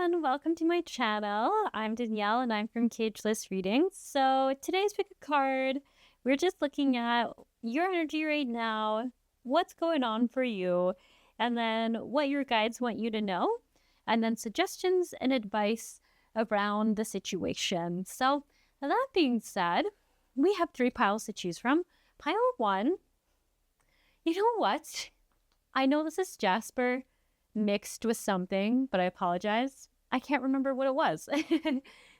everyone, welcome to my channel. I'm Danielle and I'm from Cageless Readings. So today's pick a card. We're just looking at your energy right now, what's going on for you, and then what your guides want you to know, and then suggestions and advice around the situation. So that being said, we have 3 piles to choose from. Pile 1, you know what? I know this is Jasper mixed with something, but I apologize. I can't remember what it was.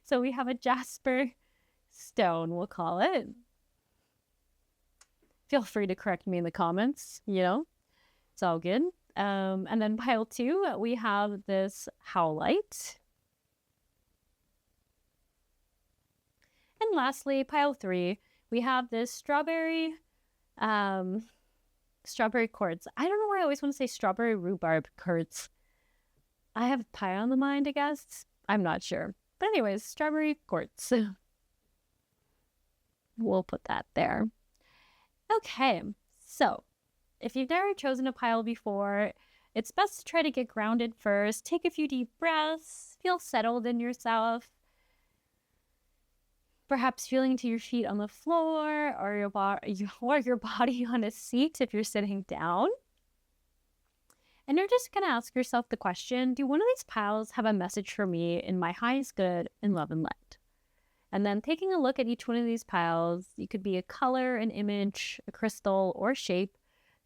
So we have a Jasper stone, we'll call it. Feel free to correct me in the comments, it's all good. And then pile 2, we have this Howlite. And lastly, pile 3, we have this strawberry quartz. I don't know why I always want to say strawberry rhubarb quartz. I have pie on the mind, I guess. I'm not sure. But anyways, strawberry quartz. We'll put that there. Okay, so if you've never chosen a pile before, it's best to try to get grounded first. Take a few deep breaths. Feel settled in yourself. Perhaps feeling to your feet on the floor or your body on a seat if you're sitting down. And you're just going to ask yourself the question, do one of these piles have a message for me in my highest good in love and light? And then taking a look at each one of these piles, it could be a color, an image, a crystal, or shape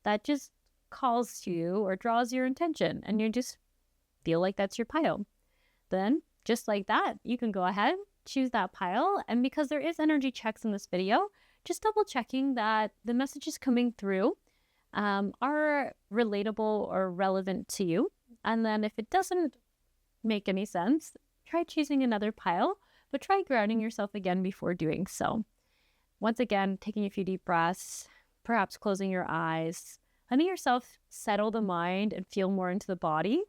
that just calls to you or draws your attention. And you just feel like that's your pile. Then, just like that, you can go ahead, choose that pile, and because there is energy checks in this video, just double checking that the messages coming through are relatable or relevant to you. And then if it doesn't make any sense, try choosing another pile, but try grounding yourself again before doing so. Once again, taking a few deep breaths, perhaps closing your eyes, letting yourself settle the mind and feel more into the body,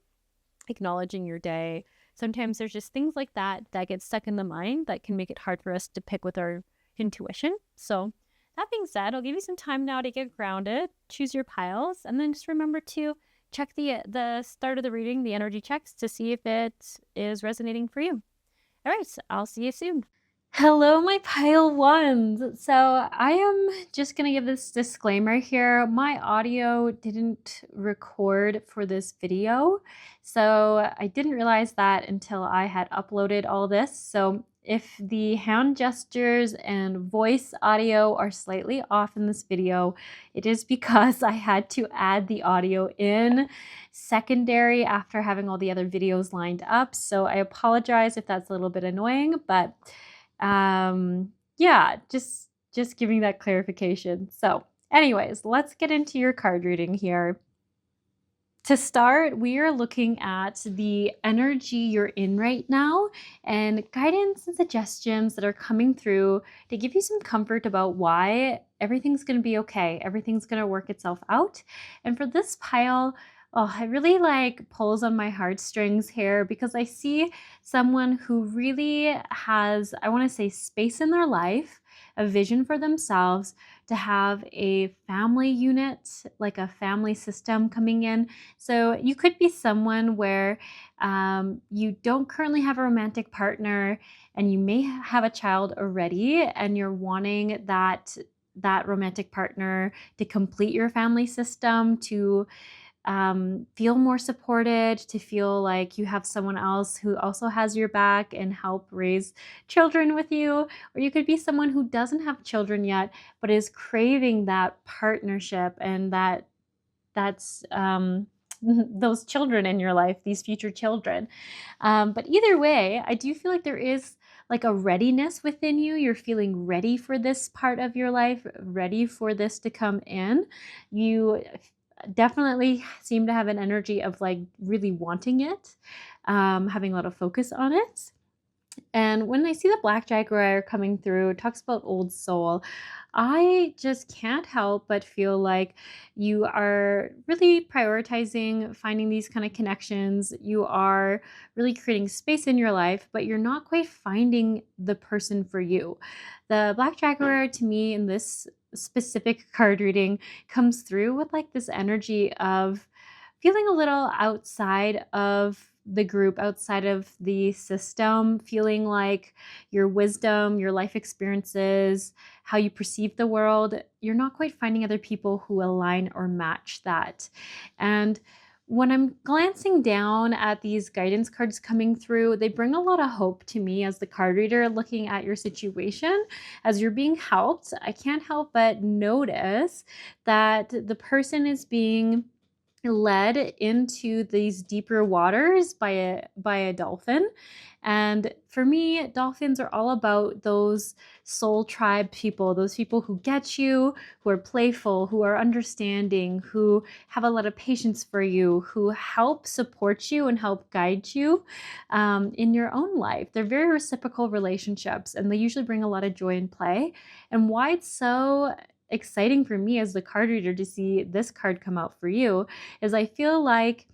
acknowledging your day. Sometimes there's just things like that get stuck in the mind that can make it hard for us to pick with our intuition. So that being said, I'll give you some time now to get grounded, choose your piles, and then just remember to check the start of the reading, the energy checks, to see if it is resonating for you. All right, I'll see you soon. Hello, my pile ones. So I am just going to give this disclaimer here. My audio didn't record for this video, so I didn't realize that until I had uploaded all this. So if the hand gestures and voice audio are slightly off in this video, it is because I had to add the audio in secondary after having all the other videos lined up. So I apologize if that's a little bit annoying, but yeah, just giving that clarification. So anyways, let's get into your card reading here. To start, we are looking at the energy you're in right now and guidance and suggestions that are coming through to give you some comfort about why everything's going to be okay. Everything's going to work itself out. And for this pile, it really pulls on my heartstrings here because I see someone who really has, I want to say, space in their life, a vision for themselves to have a family unit, like a family system coming in. So you could be someone where you don't currently have a romantic partner and you may have a child already and you're wanting that romantic partner to complete your family system, to feel more supported, to feel like you have someone else who also has your back and help raise children with you. Or you could be someone who doesn't have children yet, but is craving that partnership and that's those children in your life, these future children. But either way, I do feel like there is a readiness within you. You're feeling ready for this part of your life, ready for this to come in. You definitely seem to have an energy of really wanting it, having a lot of focus on it. And when I see the Black Jaguar coming through, it talks about old soul. I just can't help but feel like you are really prioritizing finding these kind of connections. You are really creating space in your life, but you're not quite finding the person for you. The Black Jaguar, to me, in this specific card reading, comes through with this energy of feeling a little outside of the group, outside of the system, feeling like your wisdom, your life experiences, how you perceive the world, you're not quite finding other people who align or match that. And when I'm glancing down at these guidance cards coming through, they bring a lot of hope to me as the card reader looking at your situation as you're being helped. I can't help but notice that the person is being led into these deeper waters by a dolphin. And for me, dolphins are all about those soul tribe people, those people who get you, who are playful, who are understanding, who have a lot of patience for you, who help support you and help guide you in your own life. They're very reciprocal relationships, and they usually bring a lot of joy and play. And why it's so exciting for me as the card reader to see this card come out for you is I feel like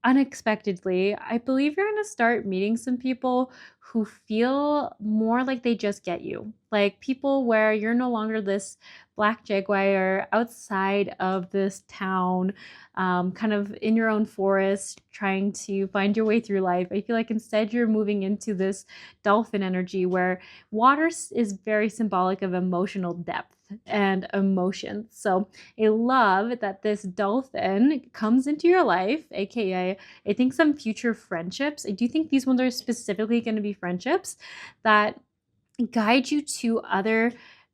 unexpectedly, I believe you're going to start meeting some people who feel more like they just get you. Like people where you're no longer this black jaguar outside of this town, kind of in your own forest, trying to find your way through life. I feel like instead you're moving into this dolphin energy where water is very symbolic of emotional depth and emotions. So I love that this dolphin comes into your life, aka I think some future friendships. I do think these ones are specifically going to be friendships that guide you to other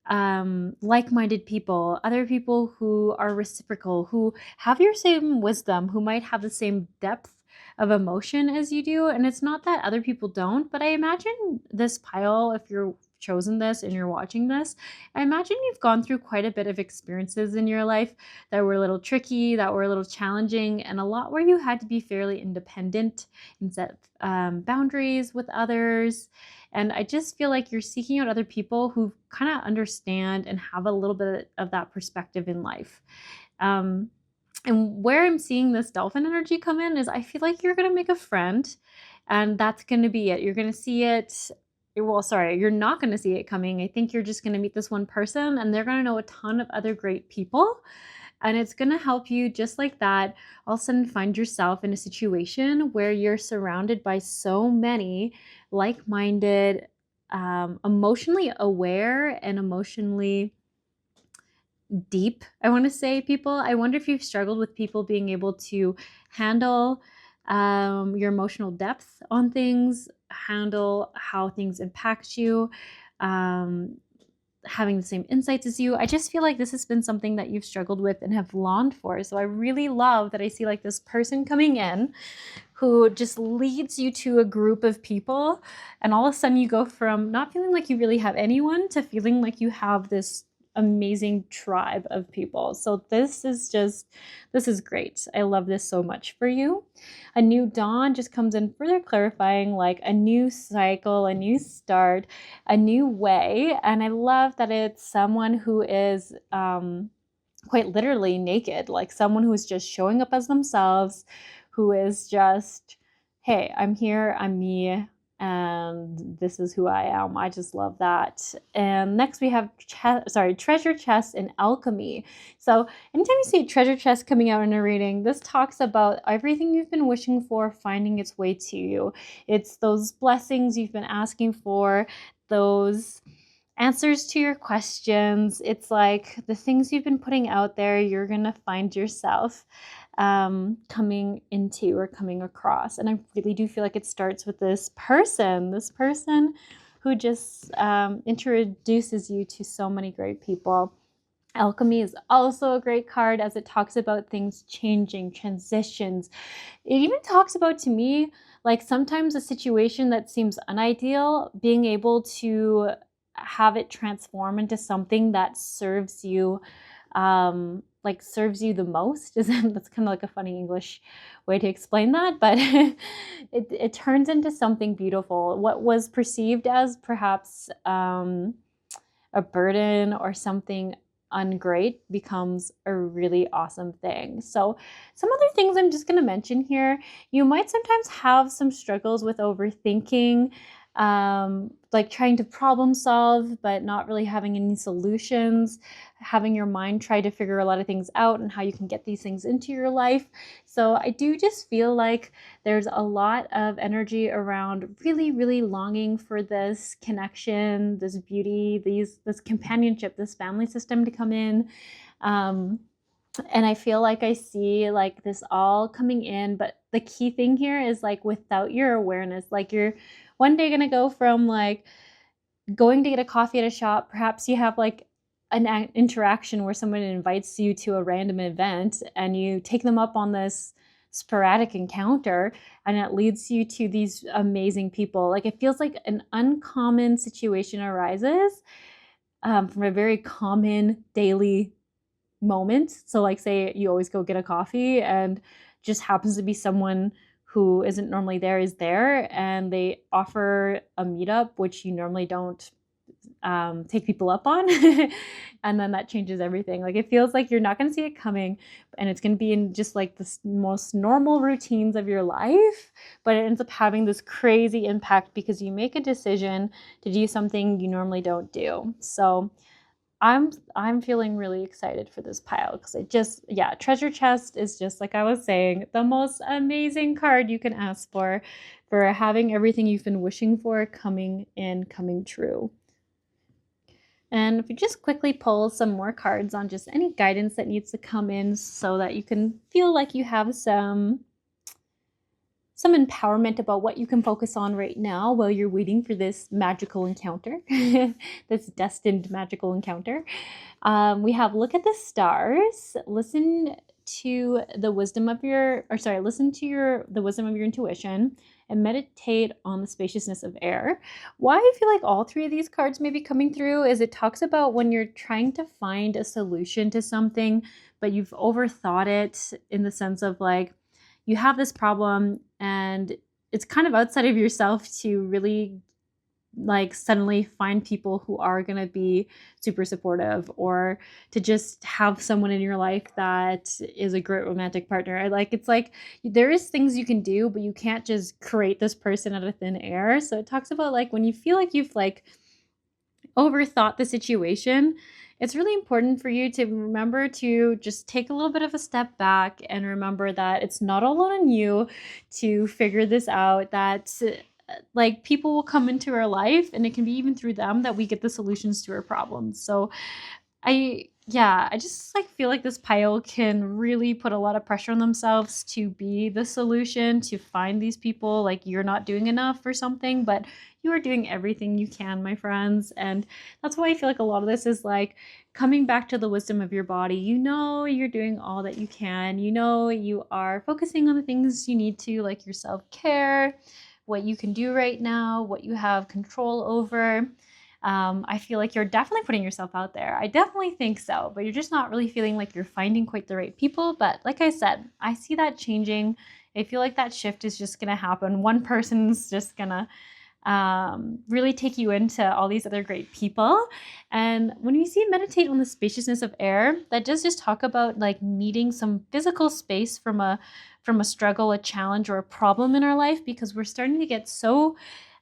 like-minded people, other people who are reciprocal, who have your same wisdom, who might have the same depth of emotion as you do. And it's not that other people don't, but I imagine this pile, if you're chosen this and you're watching this, I imagine you've gone through quite a bit of experiences in your life that were a little tricky, that were a little challenging, and a lot where you had to be fairly independent and set boundaries with others. And I just feel like you're seeking out other people who kind of understand and have a little bit of that perspective in life. And where I'm seeing this dolphin energy come in is I feel like you're going to make a friend, and that's going to be it. You're going to see it. Well, sorry, you're not going to see it coming. I think you're just going to meet this one person, and they're going to know a ton of other great people. And it's going to help you just like that. All of a sudden find yourself in a situation where you're surrounded by so many like-minded, emotionally aware and emotionally deep, I want to say, people. I wonder if you've struggled with people being able to handle your emotional depth on things, handle how things impact you, having the same insights as you. I just feel like this has been something that you've struggled with and have longed for. So I really love that I see like this person coming in who just leads you to a group of people, and all of a sudden you go from not feeling like you really have anyone to feeling like you have this amazing tribe of people. So this is great. I love this so much for you. A new dawn just comes in further clarifying like a new cycle, a new start, a new way. And I love that it's someone who is quite literally naked, like someone who is just showing up as themselves, who is just, hey, I'm here, I'm me, and this is who I am. I just love that. And next we have treasure chest and alchemy. So anytime you see treasure chest coming out in a reading, this talks about everything you've been wishing for finding its way to you. It's those blessings you've been asking for, those answers to your questions. It's like the things you've been putting out there, you're gonna find yourself coming into or coming across. And I really do feel like it starts with this person who just introduces you to so many great people. Alchemy is also a great card as it talks about things changing, transitions. It even talks about, to me, like sometimes a situation that seems unideal, being able to have it transform into something that serves you, serves you the most. That's kind of like a funny English way to explain that, but it turns into something beautiful. What was perceived as perhaps a burden or something ungreat becomes a really awesome thing. So some other things I'm just going to mention here. You might sometimes have some struggles with overthinking like trying to problem solve, but not really having any solutions, having your mind try to figure a lot of things out and how you can get these things into your life. So I do just feel like there's a lot of energy around really, really longing for this connection, this beauty, this companionship, this family system to come in. And I feel like I see like this all coming in, but the key thing here is like without your awareness, like you're one day going to go from like going to get a coffee at a shop. Perhaps you have like an interaction where someone invites you to a random event and you take them up on this sporadic encounter and it leads you to these amazing people. Like it feels like an uncommon situation arises from a very common daily moment. So like say you always go get a coffee and just happens to be someone who isn't normally there is there, and they offer a meetup which you normally don't take people up on. And then that changes everything. Like it feels like you're not going to see it coming and it's going to be in just like the most normal routines of your life, but it ends up having this crazy impact because you make a decision to do something you normally don't do. So I'm feeling really excited for this pile because treasure chest is just like I was saying, the most amazing card you can ask for having everything you've been wishing for coming true. And if you just quickly pull some more cards on just any guidance that needs to come in so that you can feel like you have some empowerment about what you can focus on right now while you're waiting for this magical encounter, this destined magical encounter. We have look at the stars, listen to the wisdom of the wisdom of your intuition, and meditate on the spaciousness of air. Why I feel like all three of these cards may be coming through is it talks about when you're trying to find a solution to something, but you've overthought it in the sense of like, you have this problem and it's kind of outside of yourself to really like suddenly find people who are going to be super supportive or to just have someone in your life that is a great romantic partner. Like it's like there is things you can do, but you can't just create this person out of thin air. So it talks about like when you feel like you've like overthought the situation, it's really important for you to remember to just take a little bit of a step back and remember that it's not all on you to figure this out, that like people will come into our life and it can be even through them that we get the solutions to our problems. So I just like feel like this pile can really put a lot of pressure on themselves to be the solution, to find these people. Like you're not doing enough or something, but you are doing everything you can, my friends. And that's why I feel like a lot of this is like coming back to the wisdom of your body. You know, you're doing all that you can. You know, you are focusing on the things you need to, like your self-care, what you can do right now, what you have control over. I feel like you're definitely putting yourself out there. I definitely think so, but you're just not really feeling like you're finding quite the right people. But like I said, I see that changing. I feel like that shift is just going to happen. One person's just going to really take you into all these other great people. And when you see meditate on the spaciousness of air, that does just talk about like needing some physical space from a struggle, a challenge, or a problem in our life, because we're starting to get so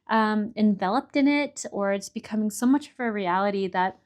enveloped in it, or it's becoming so much of a reality that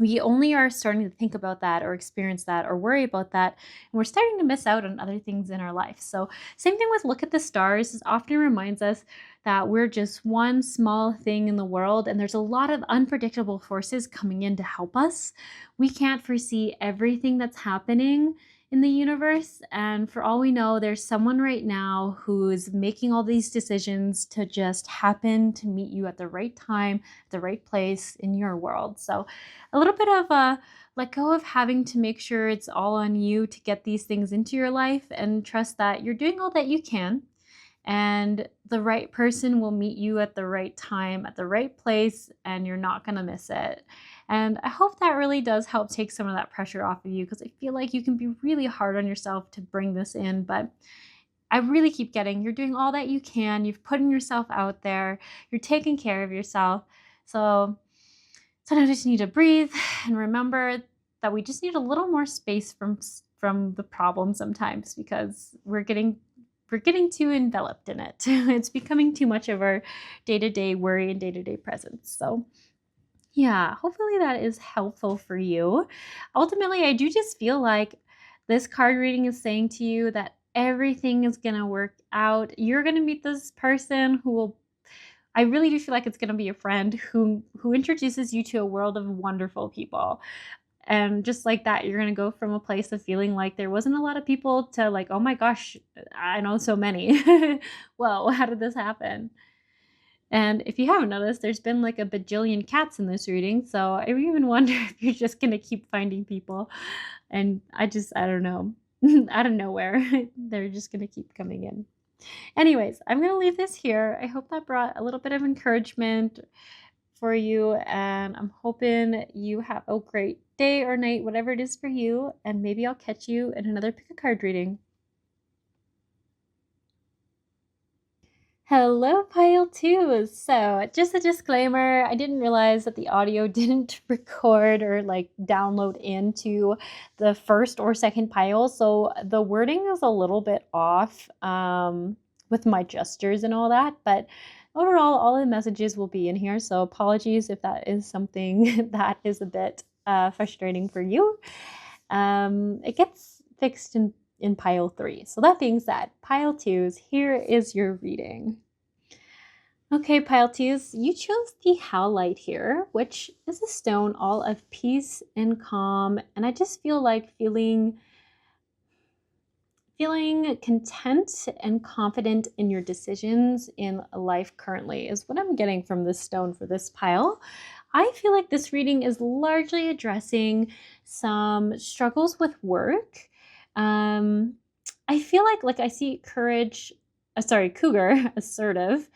we only are starting to think about that or experience that or worry about that, and we're starting to miss out on other things in our life. So same thing with look at the stars. This often reminds us that we're just one small thing in the world, and there's a lot of unpredictable forces coming in to help us. We can't foresee everything that's happening in the universe, and for all we know, there's someone right now who's making all these decisions to just happen to meet you at the right time, the right place in your world. So a little bit of a let go of having to make sure it's all on you to get these things into your life, and trust that you're doing all that you can, and the right person will meet you at the right time, at the right place, and you're not going to miss it. And I hope that really does help take some of that pressure off of you, because I feel like you can be really hard on yourself to bring this in, but I really keep getting, you're doing all that you can, you've put yourself out there, you're taking care of yourself. So sometimes we just need to breathe and remember that we just need a little more space from the problem sometimes, because we're getting we're getting too enveloped in it. It's becoming too much of our day-to-day worry and day-to-day presence. So yeah, hopefully that is helpful for you. Ultimately, I do just feel like this card reading is saying to you that everything is going to work out. You're going to meet this person who will, I really do feel like it's going to be a friend who introduces you to a world of wonderful people. And just like that, you're going to go from a place of feeling like there wasn't a lot of people to like, oh my gosh, I know so many. Whoa, how did this happen? And if you haven't noticed, there's been like a bajillion cats in this reading. So I even wonder if you're just going to keep finding people. And I don't know, out of nowhere, they're just going to keep coming in. Anyways, I'm going to leave this here. I hope that brought a little bit of encouragement for you. And I'm hoping you have a great day or night, whatever it is for you. And maybe I'll catch you in another pick a card reading. Hello, Pile 2. So, just a disclaimer, I didn't realize that the audio didn't record or like download into the first or second pile. So, the wording is a little bit off with my gestures and all that. But overall, all the messages will be in here. So, apologies if that is something that is a bit frustrating for you. It gets fixed in pile 3. So that being said, pile 2s, here is your reading. Okay, pile 2s, you chose the Howlite here, which is a stone all of peace and calm. And I just feel like feeling content and confident in your decisions in life currently is what I'm getting from this stone for this pile. I feel like this reading is largely addressing some struggles with work. I feel like I see cougar, assertive,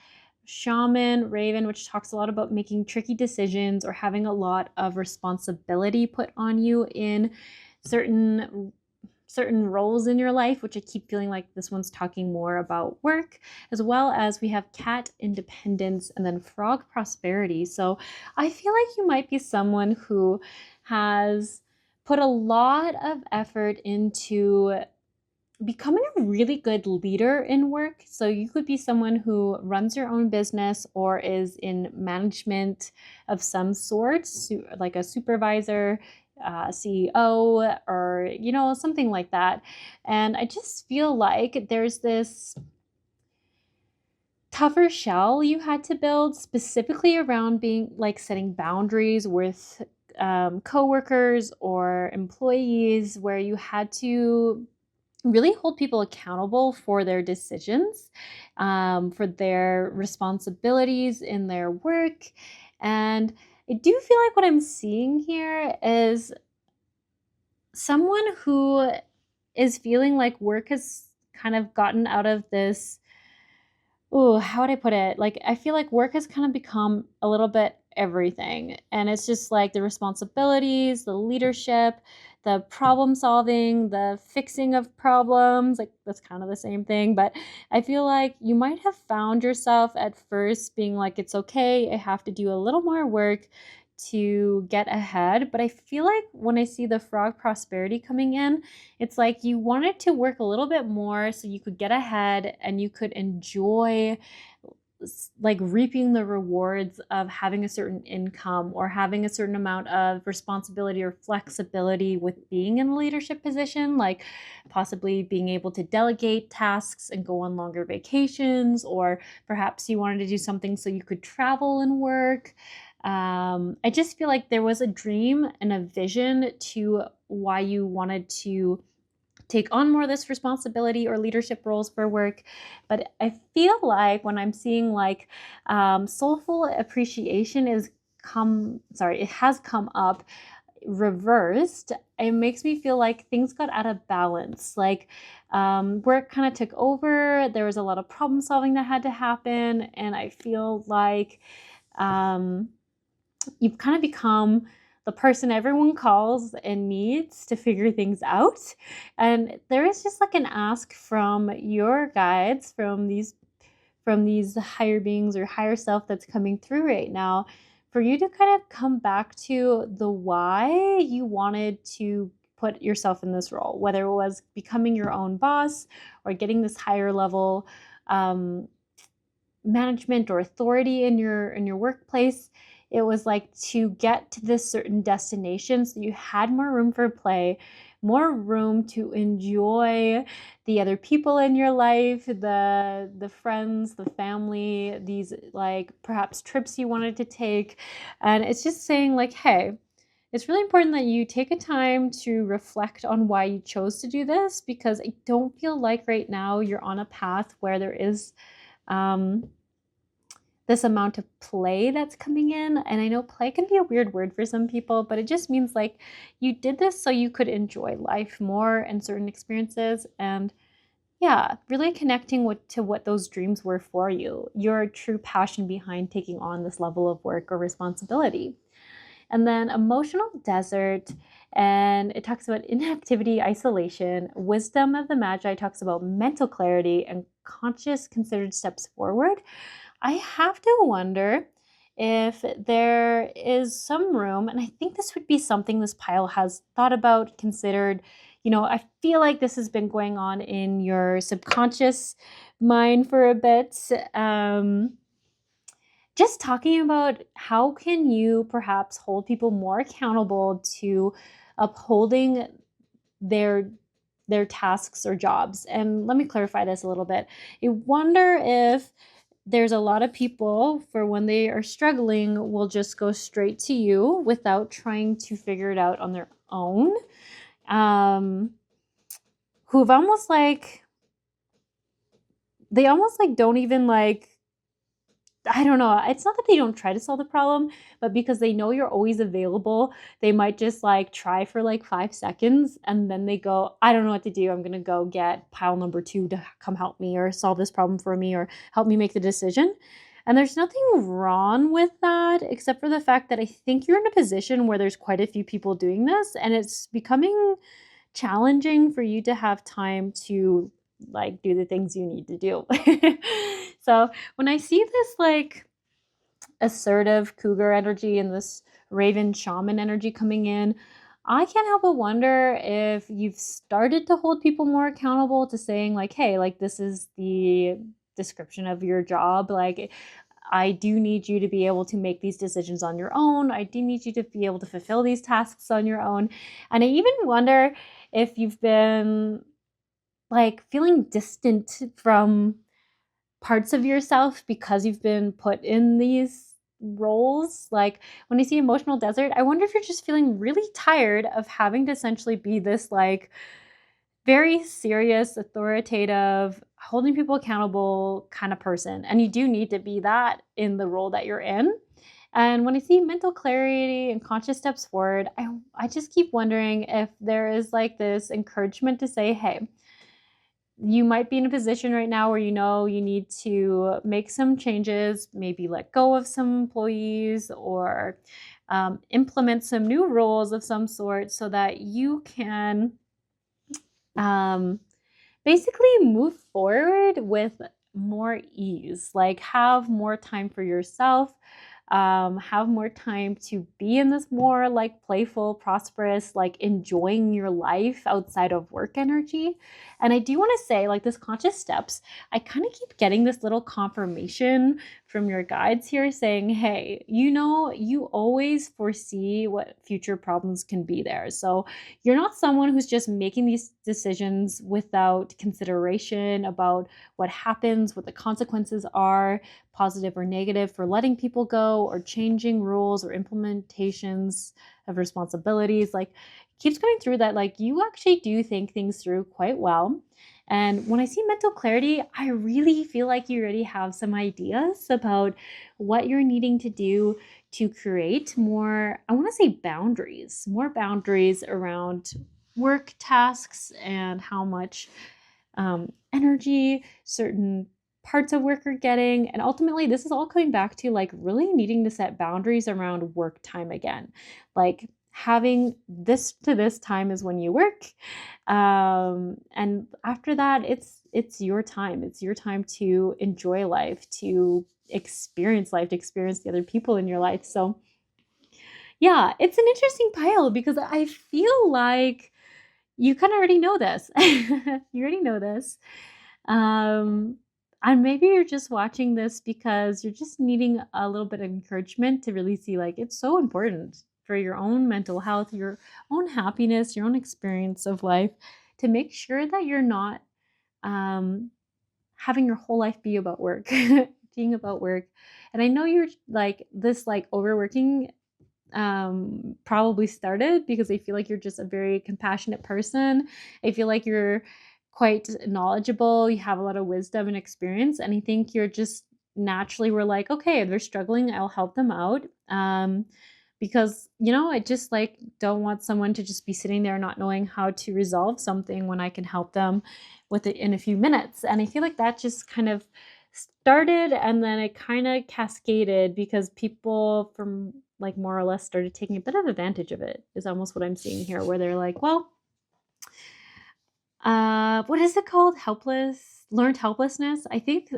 shaman, raven, which talks a lot about making tricky decisions or having a lot of responsibility put on you in certain roles in your life, which I keep feeling like this one's talking more about work, as well as we have cat independence and then frog prosperity. So I feel like you might be someone who has put a lot of effort into becoming a really good leader in work. So you could be someone who runs your own business or is in management of some sort, like a supervisor, CEO, or something like that. And I just feel like there's this tougher shell you had to build specifically around being like setting boundaries with coworkers or employees, where you had to really hold people accountable for their decisions, for their responsibilities in their work. And I do feel like what I'm seeing here is someone who is feeling like work has kind of gotten out of this, how would I put it? Like, I feel like work has kind of become a little bit everything. And it's just like the responsibilities, the leadership, the problem solving, the fixing of problems. Like, that's kind of the same thing. But I feel like you might have found yourself at first being like, it's okay, I have to do a little more work to get ahead. But I feel like when I see the frog prosperity coming in, it's like you wanted to work a little bit more so you could get ahead and you could enjoy like reaping the rewards of having a certain income or having a certain amount of responsibility or flexibility with being in a leadership position, like possibly being able to delegate tasks and go on longer vacations, or perhaps you wanted to do something so you could travel and work. I just feel like there was a dream and a vision to why you wanted to take on more of this responsibility or leadership roles for work. But I feel like when I'm seeing like soulful appreciation it has come up reversed, it makes me feel like things got out of balance. Like work kind of took over. There was a lot of problem solving that had to happen. And I feel like you've kind of become the person everyone calls and needs to figure things out. And there is just like an ask from your guides, from these higher beings or higher self that's coming through right now, for you to kind of come back to the why you wanted to put yourself in this role, whether it was becoming your own boss or getting this higher level management or authority in your workplace. It was like to get to this certain destination so you had more room for play, more room to enjoy the other people in your life, the friends, the family, these like perhaps trips you wanted to take. And it's just saying like, hey, it's really important that you take a time to reflect on why you chose to do this, because I don't feel like right now you're on a path where there is this amount of play that's coming in. And I know play can be a weird word for some people, but it just means like you did this so you could enjoy life more and certain experiences. And yeah, really connecting to what those dreams were for you, your true passion behind taking on this level of work or responsibility. And then emotional desert, and it talks about inactivity, isolation. Wisdom of the Magi talks about mental clarity and conscious considered steps forward. I have to wonder if there is some room, and I think this would be something this pile has thought about, considered. I feel like this has been going on in your subconscious mind for a bit. Just talking about how can you perhaps hold people more accountable to upholding their tasks or jobs. And let me clarify this a little bit. I wonder if there's a lot of people, for when they are struggling, will just go straight to you without trying to figure it out on their own. Who've almost like, they almost like don't even like, I don't know. It's not that they don't try to solve the problem, but because they know you're always available, they might just like try for like 5 seconds and then they go, I don't know what to do. I'm going to go get pile number 2 to come help me or solve this problem for me or help me make the decision. And there's nothing wrong with that, except for the fact that I think you're in a position where there's quite a few people doing this, and it's becoming challenging for you to have time to like do the things you need to do. So when I see this like assertive cougar energy and this raven shaman energy coming in, I can't help but wonder if you've started to hold people more accountable to saying like, hey, like this is the description of your job. Like I do need you to be able to make these decisions on your own. I do need you to be able to fulfill these tasks on your own. And I even wonder if you've been like feeling distant from parts of yourself because you've been put in these roles. Like when I see emotional desert, I wonder if you're just feeling really tired of having to essentially be this like very serious, authoritative, holding people accountable kind of person. And you do need to be that in the role that you're in. And when I see mental clarity and conscious steps forward, I just keep wondering if there is like this encouragement to say, hey, you might be in a position right now where you know you need to make some changes, maybe let go of some employees or implement some new rules of some sort so that you can basically move forward with more ease, like have more time for yourself, have more time to be in this more like playful, prosperous, like enjoying your life outside of work energy. And I do want to say, like, this conscious steps, I kind of keep getting this little confirmation from your guides here saying, hey, you always foresee what future problems can be there. So you're not someone who's just making these decisions without consideration about what happens, what the consequences are, positive or negative, for letting people go or changing rules or implementations of responsibilities. Like keeps going through that, like you actually do think things through quite well. And when I see mental clarity, I really feel like you already have some ideas about what you're needing to do to create more, I want to say more boundaries around work tasks and how much energy certain parts of work are getting. And ultimately, this is all coming back to like really needing to set boundaries around work time again. Like having this to this time is when you work. And after that, it's your time. It's your time to enjoy life, to experience life, to experience the other people in your life. So yeah, it's an interesting pile because I feel like you kind of already know this. You already know this. And maybe you're just watching this because you're just needing a little bit of encouragement to really see like it's so important for your own mental health, your own happiness, your own experience of life to make sure that you're not having your whole life be about work, being about work. And I know you're like this like overworking probably started because I feel like you're just a very compassionate person. I feel like you're quite knowledgeable. You have a lot of wisdom and experience. And I think you're just naturally were like, okay, they're struggling. I'll help them out. Because, you know, I just like don't want someone to just be sitting there not knowing how to resolve something when I can help them with it in a few minutes. And I feel like that just kind of started and then it kind of cascaded because people from like more or less started taking a bit of advantage of it is almost what I'm seeing here, where they're like, well, what is it called? Learned helplessness. I think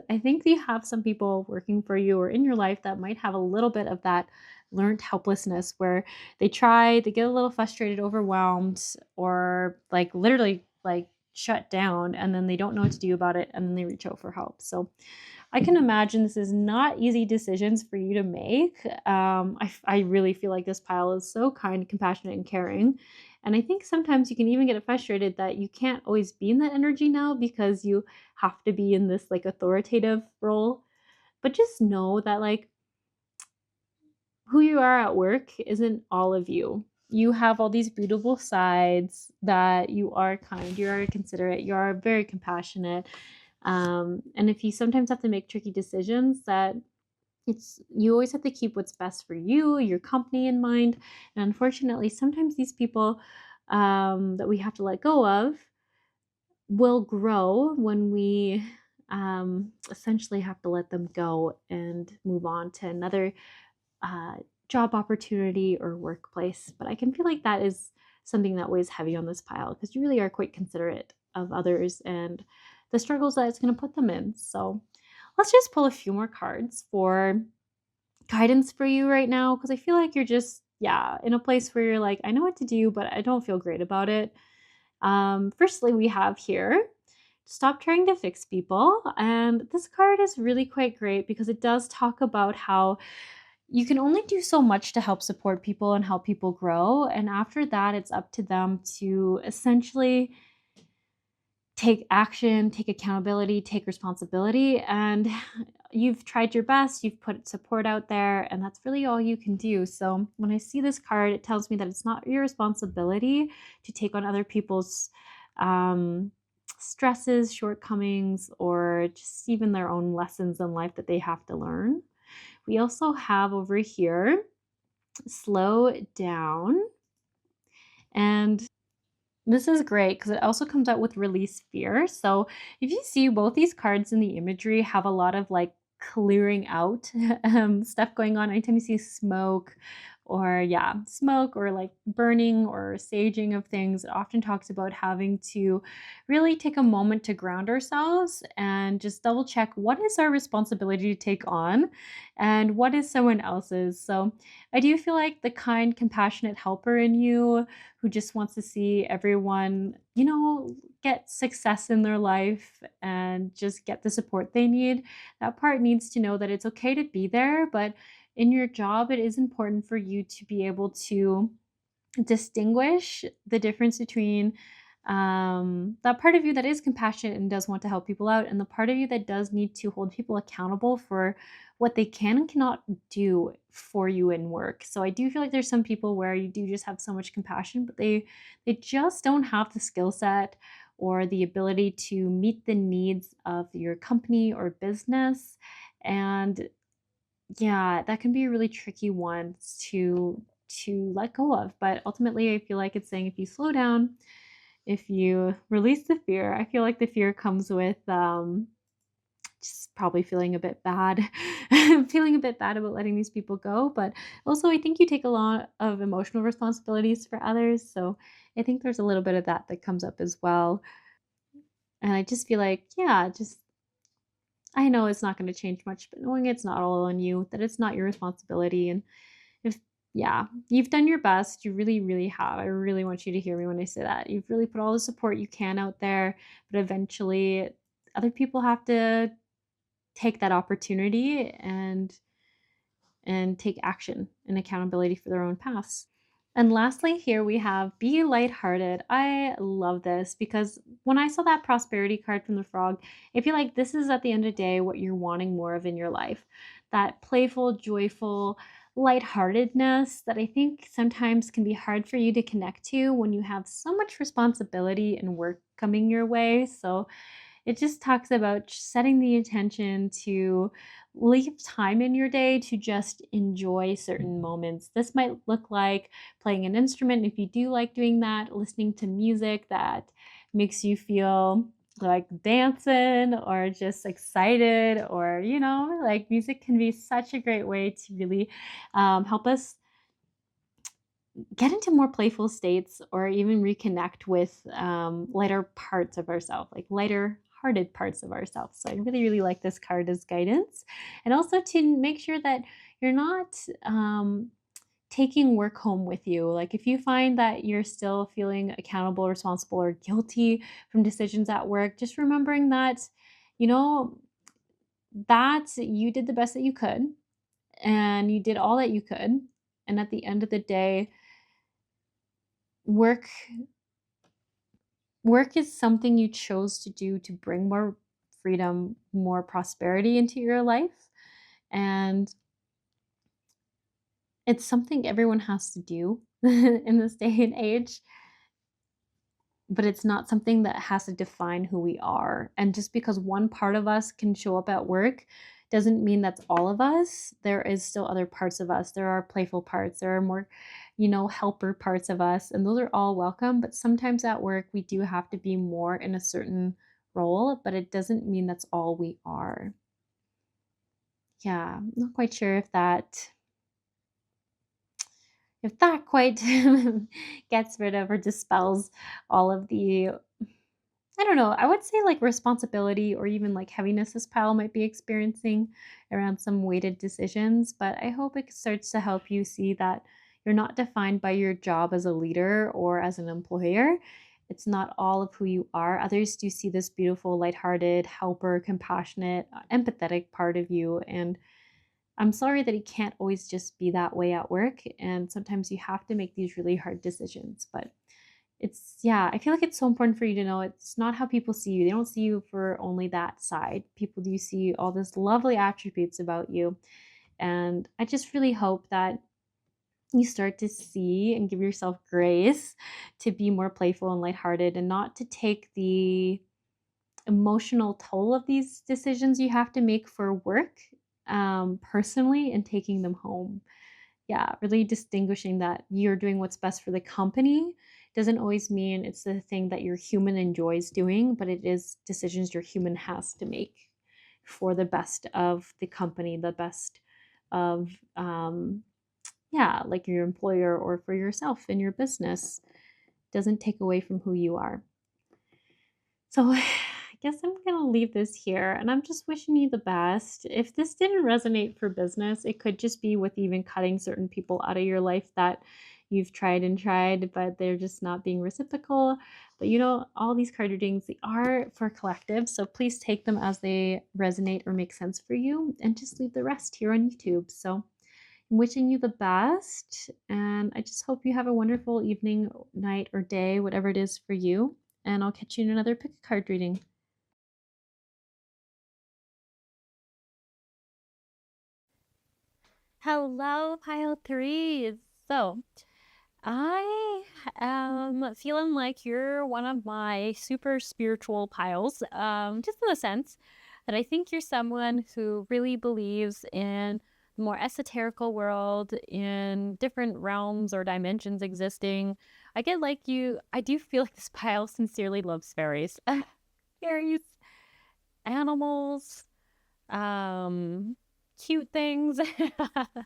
you have some people working for you or in your life that might have a little bit of that learned helplessness where they get a little frustrated, overwhelmed, or like literally like shut down and then they don't know what to do about it and then they reach out for help. So I can imagine this is not easy decisions for you to make. I really feel like this pile is so kind, compassionate, and caring. And I think sometimes you can even get frustrated that you can't always be in that energy now because you have to be in this like authoritative role. But just know that like who you are at work isn't all of you. You have all these beautiful sides that you are kind, you are considerate, you are very compassionate. And if you sometimes have to make tricky decisions, that it's you always have to keep what's best for you, your company in mind. And unfortunately, sometimes these people that we have to let go of will grow when we essentially have to let them go and move on to another uh, job opportunity or workplace. But I can feel like that is something that weighs heavy on this pile because you really are quite considerate of others and the struggles that it's going to put them in. So let's just pull a few more cards for guidance for you right now because I feel like you're just, yeah, in a place where you're like, I know what to do, but I don't feel great about it. Firstly, we have here stop trying to fix people. And this card is really quite great because it does talk about how you can only do so much to help support people and help people grow. And after that, it's up to them to essentially take action, take accountability, take responsibility. And you've tried your best, you've put support out there, and that's really all you can do. So when I see this card, it tells me that it's not your responsibility to take on other people's stresses, shortcomings, or just even their own lessons in life that they have to learn. We also have over here, slow down. And this is great because it also comes out with release fear. So if you see both these cards in the imagery have a lot of like clearing out stuff going on. Anytime you see smoke or yeah, smoke or like burning or saging of things, it often talks about having to really take a moment to ground ourselves and just double check what is our responsibility to take on and what is someone else's. So I do feel like the kind, compassionate helper in you who just wants to see everyone, you know, get success in their life and just get the support they need. That part needs to know that it's okay to be there, but in your job, it is important for you to be able to distinguish the difference between that part of you that is compassionate and does want to help people out, and the part of you that does need to hold people accountable for what they can and cannot do for you in work. So I do feel like there's some people where you do just have so much compassion, but they just don't have the skill set or the ability to meet the needs of your company or business. And yeah, that can be a really tricky one to let go of. But ultimately, I feel like it's saying if you slow down, if you release the fear, I feel like the fear comes with just probably feeling a bit bad, feeling a bit bad about letting these people go. But also, I think you take a lot of emotional responsibilities for others. So I think there's a little bit of that that comes up as well. And I just feel like, yeah, just I know it's not going to change much, but knowing it's not all on you, that it's not your responsibility. And if Yeah, you've done your best. You really, really have. I really want you to hear me when I say that. You've really put all the support you can out there, but eventually other people have to take that opportunity and take action and accountability for their own paths. And lastly, here we have be lighthearted. I love this because when I saw that prosperity card from the frog, I feel like this is at the end of the day what you're wanting more of in your life. That playful, joyful, lightheartedness that I think sometimes can be hard for you to connect to when you have so much responsibility and work coming your way. So it just talks about setting the intention to leave time in your day to just enjoy certain moments. This might look like playing an instrument if you do like doing that, listening to music that makes you feel like dancing or just excited, or like music can be such a great way to really help us get into more playful states or even reconnect with lighter parts of ourselves, like lighter hearted parts of ourselves. So I really, really like this card as guidance. And also to make sure that you're not taking work home with you. Like if you find that you're still feeling accountable, responsible, or guilty from decisions at work, just remembering that, you know, that you did the best that you could and you did all that you could. And at the end of the day, work work is something you chose to do to bring more freedom, more prosperity into your life. And it's something everyone has to do in this day and age, but it's not something that has to define who we are. And just because one part of us can show up at work doesn't mean that's all of us. There is still other parts of us. There are playful parts. There are more, helper parts of us. And those are all welcome. But sometimes at work, we do have to be more in a certain role, but it doesn't mean that's all we are. Yeah, I'm not quite sure if that quite gets rid of or dispels all of the, I don't know, I would say like responsibility or even like heaviness this pile might be experiencing around some weighted decisions. But I hope it starts to help you see that you're not defined by your job as a leader or as an employer. It's not all of who you are. Others do see this beautiful, lighthearted, helper, compassionate, empathetic part of you. And I'm sorry that it can't always just be that way at work. And sometimes you have to make these really hard decisions. But I feel like it's so important for you to know it's not how people see you. They don't see you for only that side. People do see all this lovely attributes about you. And I just really hope that you start to see and give yourself grace to be more playful and lighthearted and not to take the emotional toll of these decisions you have to make for work personally and taking them home. Yeah, really distinguishing that you're doing what's best for the company doesn't always mean it's the thing that your human enjoys doing, but it is decisions your human has to make for the best of the company, the best of, like your employer or for yourself in your business. Doesn't take away from who you are. So I guess I'm going to leave this here and I'm just wishing you the best. If this didn't resonate for business, it could just be with even cutting certain people out of your life that you've tried and tried, but they're just not being reciprocal. But all these card readings, they are for collective. So please take them as they resonate or make sense for you and just leave the rest here on YouTube. So I'm wishing you the best. And I just hope you have a wonderful evening, night, or day, whatever it is for you. And I'll catch you in another pick a card reading. Hello, pile threes. So, I am feeling like you're one of my super spiritual piles, just in the sense that I think you're someone who really believes in the more esoterical world, in different realms or dimensions existing. I do feel like this pile sincerely loves fairies. Fairies, animals, um cute things.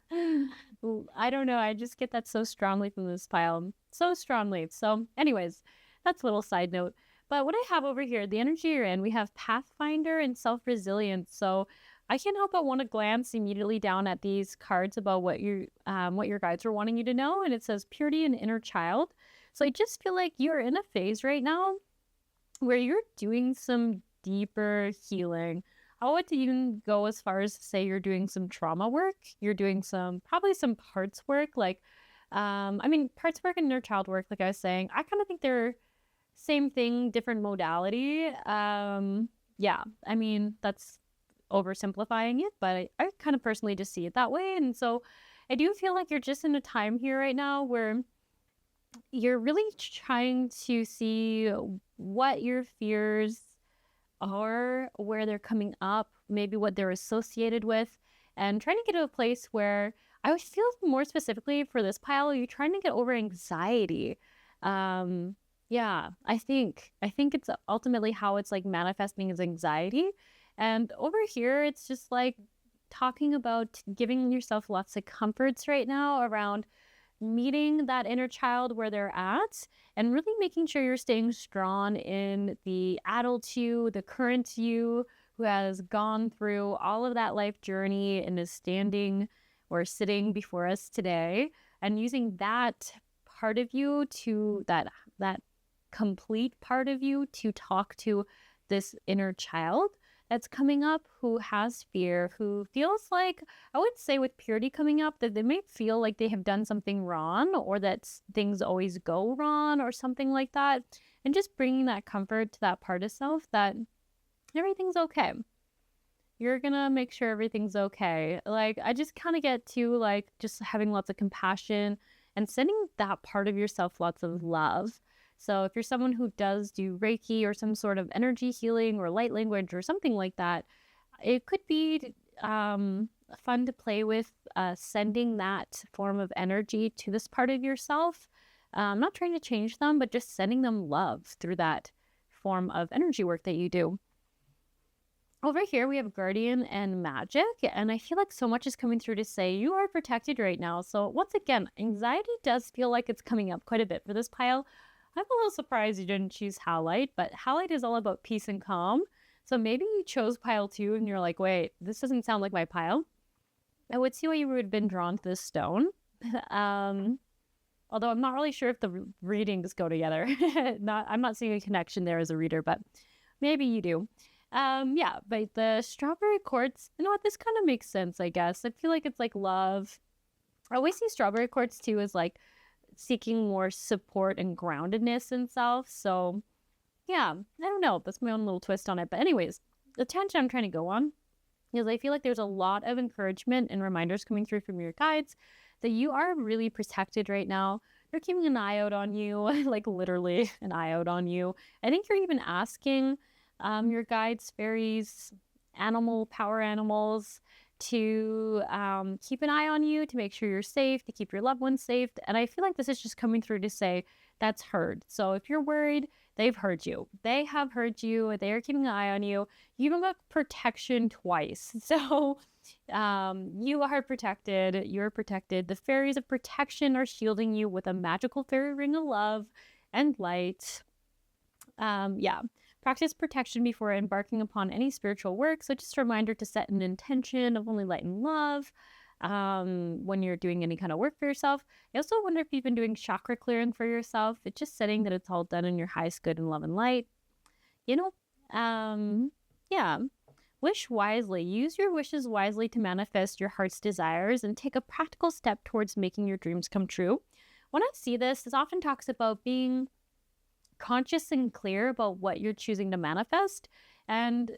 I don't know, I just get that so strongly from this pile, so strongly. So anyways, that's a little side note. But what I have over here, the energy you're in, we have Pathfinder and self-resilience. So I can't help but want to glance immediately down at these cards about what your guides are wanting you to know, and it says purity and inner child. So I just feel like you're in a phase right now where you're doing some deeper healing. I would even go as far as to say you're doing some trauma work. You're doing probably some parts work, like, parts work and inner child work, like I was saying. I kind of think they're same thing, different modality. Yeah, I mean, that's oversimplifying it, but I kind of personally just see it that way. And so I do feel like you're just in a time here right now where you're really trying to see what your fears are, where they're coming up, maybe what they're associated with, and trying to get to a place where I would feel more specifically for this pile, you're trying to get over anxiety. Yeah, I think it's ultimately how it's like manifesting as anxiety. And over here, it's just like talking about giving yourself lots of comforts right now around meeting that inner child where they're at and really making sure you're staying strong in the adult you, the current you who has gone through all of that life journey and is standing or sitting before us today, and using that part of you to that complete part of you to talk to this inner child that's coming up who has fear, who feels like, I would say with purity coming up, that they may feel like they have done something wrong or that things always go wrong or something like that. And just bringing that comfort to that part of self that everything's okay. You're gonna make sure everything's okay. Like, I just kind of get to like just having lots of compassion and sending that part of yourself lots of love. So if you're someone who does do Reiki or some sort of energy healing or light language or something like that, it could be fun to play with sending that form of energy to this part of yourself. Not trying to change them, but just sending them love through that form of energy work that you do. Over here, we have Guardian and Magic, and I feel like so much is coming through to say you are protected right now. So once again, anxiety does feel like it's coming up quite a bit for this pile. I'm a little surprised you didn't choose Howlite, but Howlite is all about peace and calm. So maybe you chose pile 2 and you're like, wait, this doesn't sound like my pile. I would see why you would have been drawn to this stone. Although I'm not really sure if the readings go together. I'm not seeing a connection there as a reader, but maybe you do. Yeah, but the strawberry quartz, you know what, this kind of makes sense, I guess. I feel like it's like love. I always see strawberry quartz too as like seeking more support and groundedness in self. So yeah, I don't know. That's my own little twist on it. But anyways, the tangent I'm trying to go on is I feel like there's a lot of encouragement and reminders coming through from your guides that you are really protected right now. They're keeping an eye out on you, like literally an eye out on you. I think you're even asking your guides, fairies, power animals to keep an eye on you, to make sure you're safe, to keep your loved ones safe. And I feel like this is just coming through to say that's heard. So if you're worried, they've heard you. They have heard you. They are keeping an eye on you. You even got protection twice. So you are protected. You're protected. The fairies of protection are shielding you with a magical fairy ring of love and light. Yeah. Practice protection before embarking upon any spiritual work. So just a reminder to set an intention of only light and love when you're doing any kind of work for yourself. I also wonder if you've been doing chakra clearing for yourself. It's just setting that it's all done in your highest good and love and light. You know, yeah. Wish wisely. Use your wishes wisely to manifest your heart's desires and take a practical step towards making your dreams come true. When I see this often talks about being conscious and clear about what you're choosing to manifest. And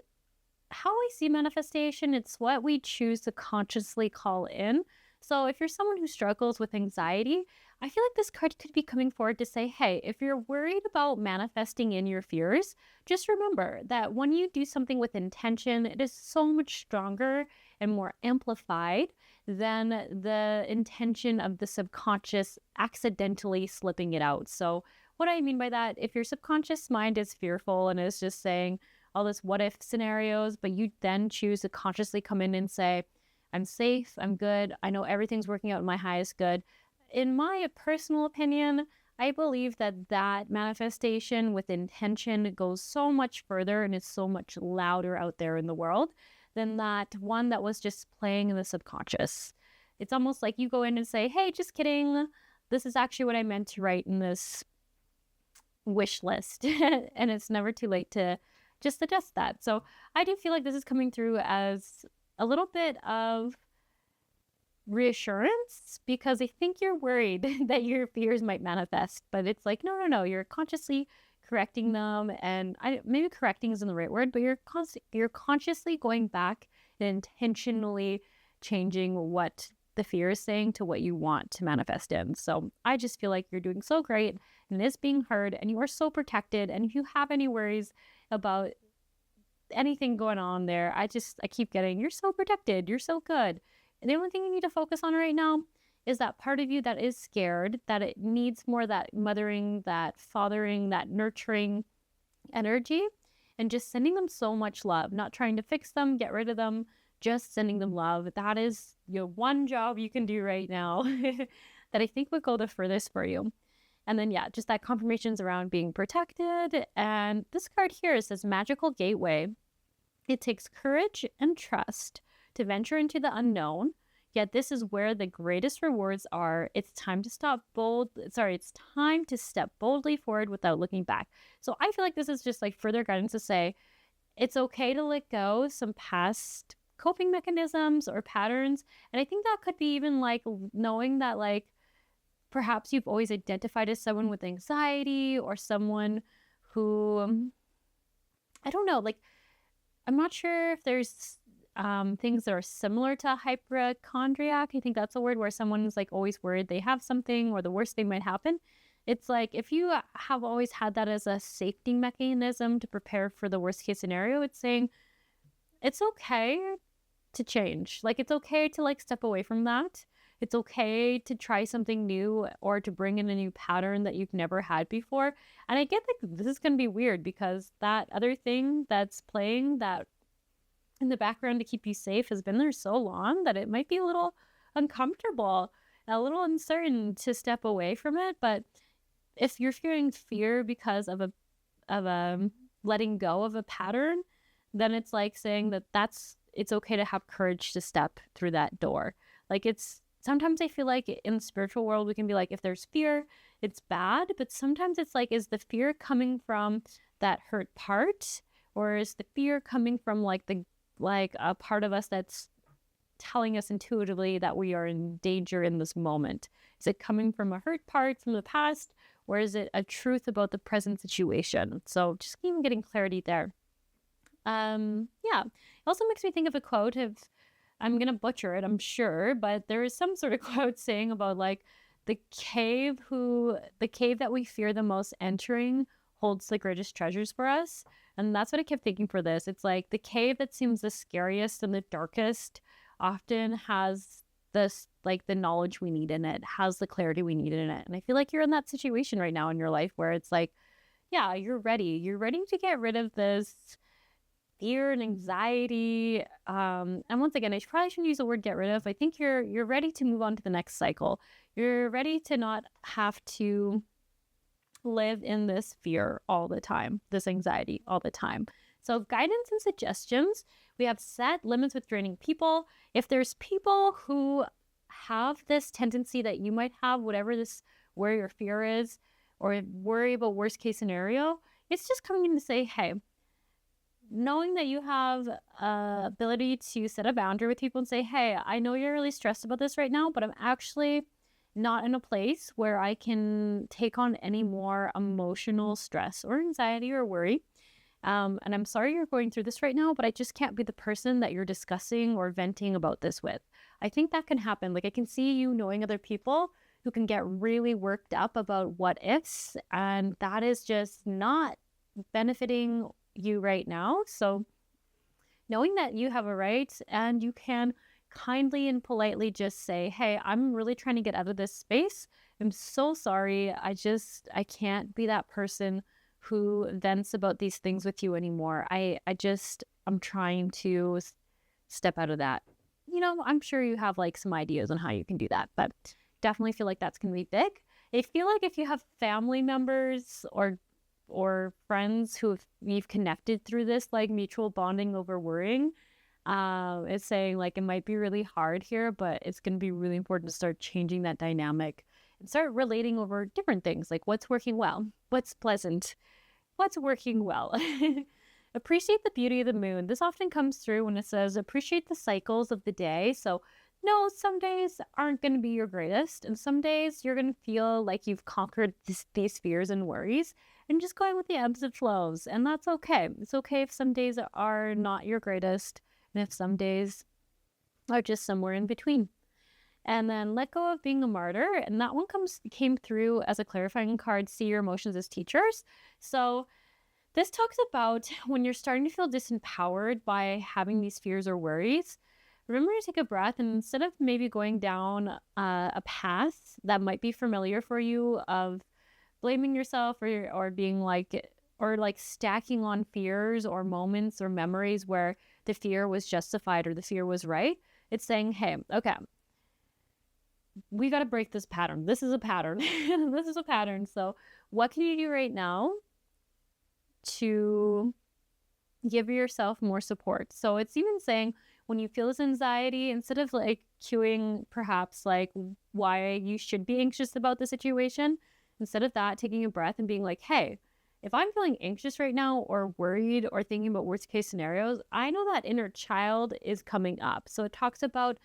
how I see manifestation, it's what we choose to consciously call in. So if you're someone who struggles with anxiety, I feel like this card could be coming forward to say, hey, if you're worried about manifesting in your fears, just remember that when you do something with intention, it is so much stronger and more amplified than the intention of the subconscious accidentally slipping it out. So what I mean by that, if your subconscious mind is fearful and is just saying all this what if scenarios, but you then choose to consciously come in and say, I'm safe, I'm good, I know everything's working out in my highest good. In my personal opinion, I believe that that manifestation with intention goes so much further and is so much louder out there in the world than that one that was just playing in the subconscious. It's almost like you go in and say, hey, just kidding. This is actually what I meant to write in this wish list. And it's never too late to just adjust that. So I do feel like this is coming through as a little bit of reassurance, because I think you're worried that your fears might manifest, but it's like, no, you're consciously correcting them. And maybe correcting isn't the right word, but you're consciously going back and intentionally changing what the fear is saying to what you want to manifest in. So I just feel like you're doing so great and it's being heard, and you are so protected. And if you have any worries about anything going on there, I keep getting, you're so protected, you're so good. And the only thing you need to focus on right now is that part of you that is scared, that it needs more that mothering, that fathering, that nurturing energy, and just sending them so much love, not trying to fix them, get rid of them, just sending them love. That is your one job you can do right now that I think would go the furthest for you. And then, yeah, just that confirmations around being protected. And this card here says magical gateway. It takes courage and trust to venture into the unknown, yet this is where the greatest rewards are. It's time to step boldly forward without looking back. So I feel like this is just like further guidance to say it's okay to let go some past coping mechanisms or patterns. And I think that could be even like knowing that like perhaps you've always identified as someone with anxiety, or someone who, I don't know, like I'm not sure if there's things that are similar to hypochondriac. I think that's a word where someone's like always worried they have something or the worst thing might happen. It's like if you have always had that as a safety mechanism to prepare for the worst case scenario, it's saying it's okay to change. Like it's okay to like step away from that. It's okay to try something new or to bring in a new pattern that you've never had before. And I get like this is going to be weird because that other thing that's playing that in the background to keep you safe has been there so long that it might be a little uncomfortable, a little uncertain to step away from it. But if you're feeling fear because of a letting go of a pattern, then it's like saying it's okay to have courage to step through that door. Like sometimes I feel like in the spiritual world, we can be like, if there's fear, it's bad. But sometimes it's like, is the fear coming from that hurt part? Or is the fear coming from like a part of us that's telling us intuitively that we are in danger in this moment? Is it coming from a hurt part from the past? Or is it a truth about the present situation? So just even getting clarity there. Yeah. It also makes me think of a quote of, I'm going to butcher it, I'm sure, but there is some sort of quote saying about like the cave that we fear the most entering holds the greatest treasures for us. And that's what I kept thinking for this. It's like the cave that seems the scariest and the darkest often has this, like the knowledge we need in it, has the clarity we need in it. And I feel like you're in that situation right now in your life where it's like, yeah, you're ready to get rid of this fear and anxiety. And once again, I probably shouldn't use the word get rid of. I think you're ready to move on to the next cycle. You're ready to not have to live in this fear all the time, this anxiety all the time. So guidance and suggestions, we have set limits with draining people. If there's people who have this tendency that you might have, where your fear is, or worry about worst case scenario, it's just coming in to say, hey, knowing that you have ability to set a boundary with people and say, hey, I know you're really stressed about this right now, but I'm actually not in a place where I can take on any more emotional stress or anxiety or worry. And I'm sorry you're going through this right now, but I just can't be the person that you're discussing or venting about this with. I think that can happen. Like I can see you knowing other people who can get really worked up about what ifs, and that is just not benefiting you right now. So knowing that you have a right and you can kindly and politely just say, hey, I'm really trying to get out of this space. I'm so sorry. I can't be that person who vents about these things with you anymore. I'm trying to step out of that. You know, I'm sure you have like some ideas on how you can do that, but definitely feel like that's going to be big. I feel like if you have family members or friends you've connected through this, like mutual bonding over worrying, It's saying like it might be really hard here, but it's going to be really important to start changing that dynamic and start relating over different things, like what's working well, what's pleasant, what's working well. Appreciate the beauty of the moon. This often comes through when it says appreciate the cycles of the day. So no, some days aren't going to be your greatest, and some days you're going to feel like you've conquered these fears and worries, and just going with the ebbs and flows. And that's okay. It's okay if some days are not your greatest, and if some days are just somewhere in between. And then let go of being a martyr. And that one came through as a clarifying card, see your emotions as teachers. So this talks about when you're starting to feel disempowered by having these fears or worries, remember to take a breath, and instead of maybe going down a path that might be familiar for you of blaming yourself or being like, or like stacking on fears or moments or memories where the fear was justified or the fear was right, it's saying, hey, okay, we got to break this pattern. This is a pattern. This is a pattern. So what can you do right now to give yourself more support? So it's even saying when you feel this anxiety, instead of like cueing perhaps like why you should be anxious about the situation, instead of that, taking a breath and being like, hey, if I'm feeling anxious right now or worried or thinking about worst case scenarios, I know that inner child is coming up. So it talks about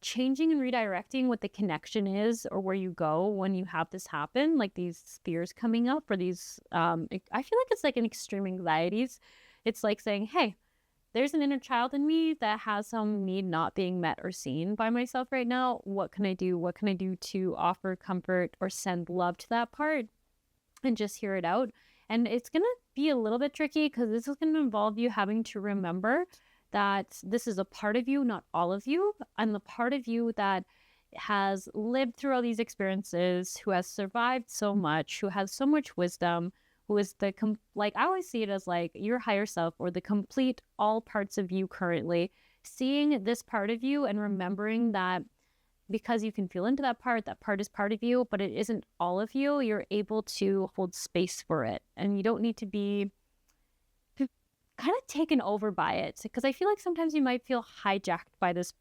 changing and redirecting what the connection is or where you go when you have this happen, like these fears coming up or these, I feel like it's like an extreme anxieties. It's like saying, hey, there's an inner child in me that has some need not being met or seen by myself right now. What can I do? What can I do to offer comfort or send love to that part and just hear it out? And it's going to be a little bit tricky because this is going to involve you having to remember that this is a part of you, not all of you, and the part of you that has lived through all these experiences, who has survived so much, who has so much wisdom, who is like, I always see it as like your higher self or the complete all parts of you currently, seeing this part of you and remembering that because you can feel into that part is part of you, but it isn't all of you. You're able to hold space for it, and you don't need to be kind of taken over by it, because I feel like sometimes you might feel hijacked by this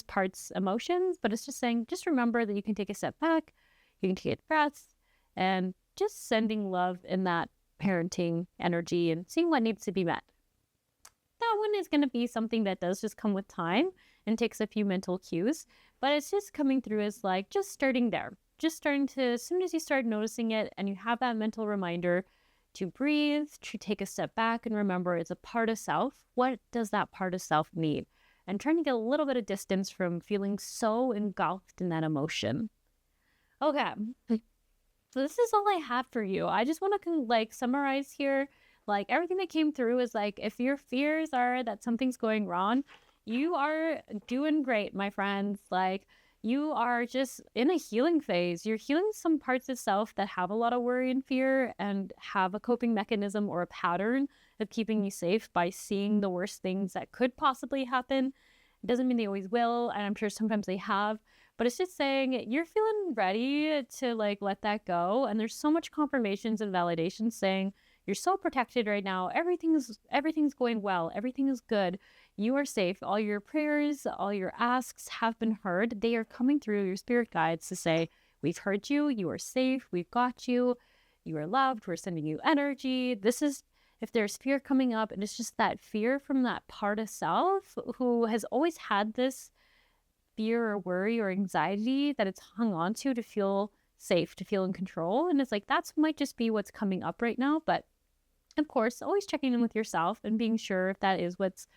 part's emotions, but it's just saying, just remember that you can take a step back, you can take breaths, and just sending love in that parenting energy and seeing what needs to be met. That one is going to be something that does just come with time and takes a few mental cues, but it's just coming through as like just starting there, just starting to, as soon as you start noticing it and you have that mental reminder to breathe, to take a step back and remember it's a part of self. What does that part of self need? And trying to get a little bit of distance from feeling so engulfed in that emotion. Okay, so this is all I have for you. I just want to like summarize here. Like everything that came through is like, if your fears are that something's going wrong, you are doing great, my friends. Like, you are just in a healing phase. You're healing some parts of self that have a lot of worry and fear and have a coping mechanism or a pattern of keeping you safe by seeing the worst things that could possibly happen. It doesn't mean they always will, and I'm sure sometimes they have, but it's just saying you're feeling ready to like let that go. And there's so much confirmations and validations saying you're so protected right now. Everything's going well. Everything is good. You are safe. All your prayers, all your asks have been heard. They are coming through your spirit guides to say, we've heard you. You are safe. We've got you. You are loved. We're sending you energy. This is, if there's fear coming up, and it's just that fear from that part of self who has always had this fear or worry or anxiety that it's hung on to feel safe, to feel in control. And it's like, that's might just be what's coming up right now. But of course, always checking in with yourself and being sure if that is what's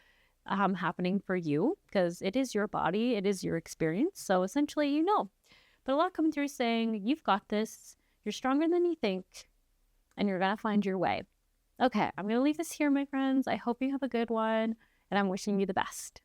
happening for you, because it is your body, it is your experience. So essentially, you know, but a lot coming through saying, you've got this, you're stronger than you think, and you're going to find your way. Okay, I'm going to leave this here, my friends. I hope you have a good one, and I'm wishing you the best.